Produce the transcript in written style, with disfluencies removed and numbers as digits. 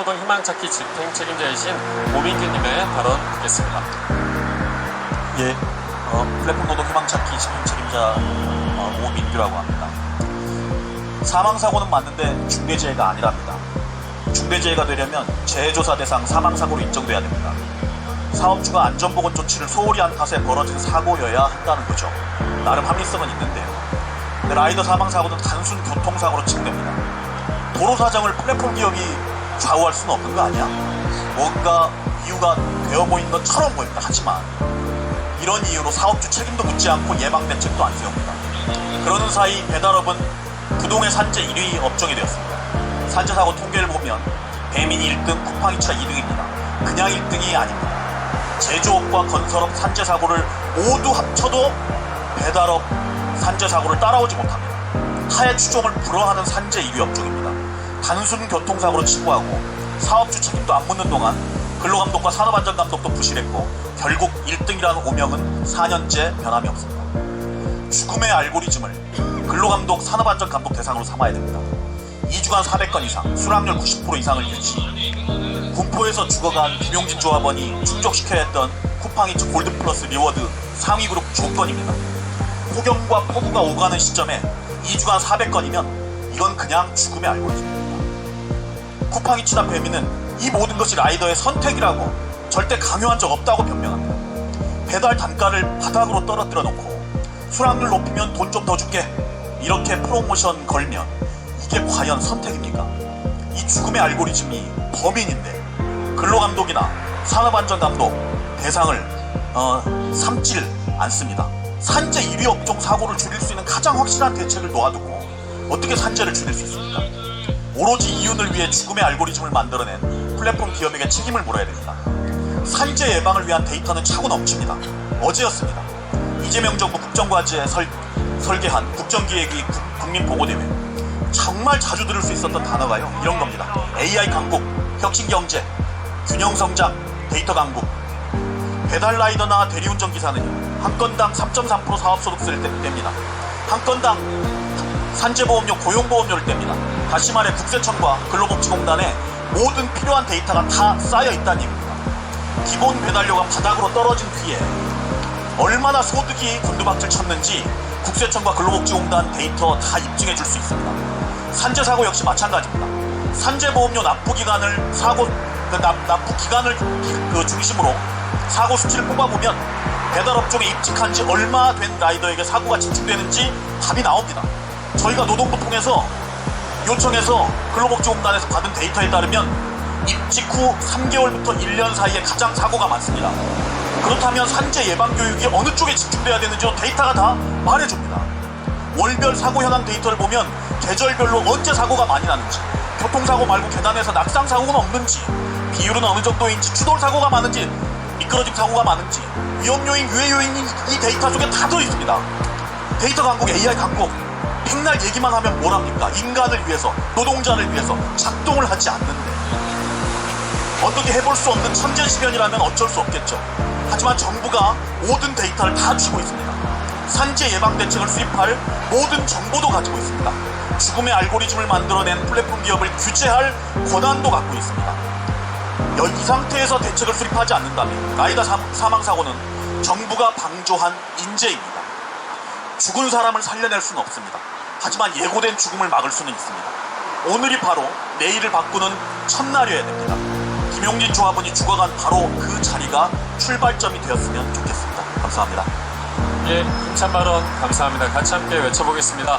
희망찾기 집행 책임자이신 오민규님의 발언 듣겠습니다. 예, 플랫폼 노동 희망찾기 집행 책임자 오민규라고 합니다. 사망사고는 맞는데 중대재해가 아니랍니다. 중대재해가 되려면 재해조사 대상 사망사고로 인정돼야 됩니다. 사업주가 안전보건 조치를 소홀히 한 탓에 벌어진 사고여야 한다는 거죠. 나름 합리성은 있는데요. 근데 라이더 사망사고는 단순 교통사고로 치부됩니다. 도로 사정을 플랫폼 기업이 좌우할 수는 없는 거 아니야? 뭔가 이유가 되어 보이는 것처럼 보입니다. 하지만 이런 이유로 사업주 책임도 묻지 않고 예방대책도 안 세웁니다. 그러는 사이 배달업은 부동의 산재 1위 업종이 되었습니다. 산재사고 통계를 보면 배민이 1등, 쿠팡이츠가 2등입니다. 그냥 1등이 아닙니다. 제조업과 건설업 산재사고를 모두 합쳐도 배달업 산재사고를 따라오지 못합니다. 타의 추종을 불허하는 산재 1위 업종입니다. 단순 교통사고로 치부하고 사업주 책임도 안 묻는 동안 근로감독과 산업안전감독도 부실했고 결국 1등이라는 오명은 4년째 변함이 없습니다. 죽음의 알고리즘을 근로감독, 산업안전감독 대상으로 삼아야 됩니다. 2주간 400건 이상, 수락률 90% 이상을 유지, 군포에서 죽어간 김용진 조합원이 충족시켜야 했던 쿠팡이츠 골드플러스 리워드 상위 그룹 조건입니다. 폭염과 폭우가 오가는 시점에 2주간 400건이면 이건 그냥 죽음의 알고리즘입니다. 쿠팡이츠나 배민은 이 모든 것이 라이더의 선택이라고 절대 강요한 적 없다고 변명합니다. 배달 단가를 바닥으로 떨어뜨려 놓고 수락률 높이면 돈 좀 더 줄게 이렇게 프로모션 걸면 이게 과연 선택입니까? 이 죽음의 알고리즘이 범인인데 근로감독이나 산업안전감독 대상을 삼질 않습니다. 산재 1위 업종 사고를 줄일 수 있는 가장 확실한 대책을 놓아두고 어떻게 산재를 줄일 수 있습니까? 오로지 이윤을 위해 죽음의 알고리즘을 만들어낸 플랫폼 기업에게 책임을 물어야 됩니다. 산재 예방을 위한 데이터는 차고 넘칩니다. 어제였습니다. 이재명 정부 국정과제에 설계한 국정기획위 국민보고대회. 정말 자주 들을 수 있었던 단어가요, 이런 겁니다. AI 강국, 혁신경제, 균형성장, 데이터 강국. 배달라이더나 대리운전기사는요, 한 건당 3.3% 사업소득세를 뗍니다. 한 건당 산재보험료, 고용보험료를 뗍니다. 다시 말해 국세청과 근로복지공단에 모든 필요한 데이터가 다 쌓여있다는 얘기입니다. 기본 배달료가 바닥으로 떨어진 뒤에 얼마나 소득이 곤두박질 쳤는지 국세청과 근로복지공단 데이터 다 입증해 줄 수 있습니다. 산재사고 역시 마찬가지입니다. 산재보험료 납부기간을 납부기간을 중심으로 사고 수치를 뽑아보면 배달업종에 입직한 지 얼마 된 라이더에게 사고가 집중되는지 답이 나옵니다. 저희가 노동부 통해서 요청해서 근로복지공단에서 받은 데이터에 따르면 입직 후 3개월부터 1년 사이에 가장 사고가 많습니다. 그렇다면 산재 예방 교육이 어느 쪽에 집중돼야 되는지 데이터가 다 말해줍니다. 월별 사고 현황 데이터를 보면 계절별로 언제 사고가 많이 나는지, 교통사고 말고 계단에서 낙상사고는 없는지, 비율은 어느 정도인지, 추돌 사고가 많은지, 미끄러짐 사고가 많은지, 위험요인, 유해요인이 이 데이터 속에 다 들어있습니다. 데이터 강국, AI 강국, 백날 얘기만 하면 뭐랍니까? 인간을 위해서, 노동자를 위해서 작동을 하지 않는데 어떻게 해볼 수 없는 천재시변이라면 어쩔 수 없겠죠. 하지만 정부가 모든 데이터를 다 쥐고 있습니다. 산재 예방 대책을 수립할 모든 정보도 가지고 있습니다. 죽음의 알고리즘을 만들어낸 플랫폼 기업을 규제할 권한도 갖고 있습니다. 이 상태에서 대책을 수립하지 않는다면 라이더 사망사고는 정부가 방조한 인재입니다. 죽은 사람을 살려낼 수는 없습니다. 하지만 예고된 죽음을 막을 수는 있습니다. 오늘이 바로 내일을 바꾸는 첫날이어야 됩니다. 김용진 조합원이 죽어간 바로 그 자리가 출발점이 되었으면 좋겠습니다. 감사합니다. 예, 힘찬 발언 감사합니다. 같이 함께 외쳐보겠습니다.